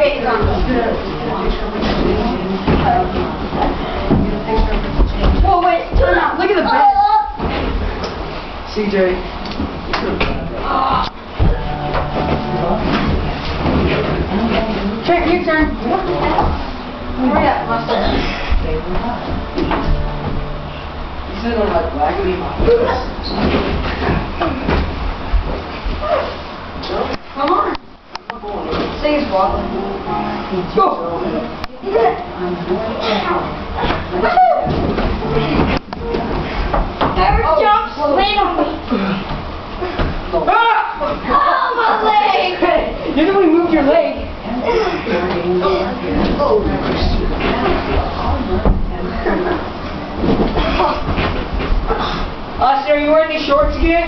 Okay, he's on. Oh, wait, turn up. Look at the bed. CJ. Trent, your turn. Hurry up, Mustard. He's sitting on like black meat. Come on. Say his walk. Go. Whoever jumps, land on me. Oh, my leg! You're the one who moved your leg. Sarah, you wearing these shorts again?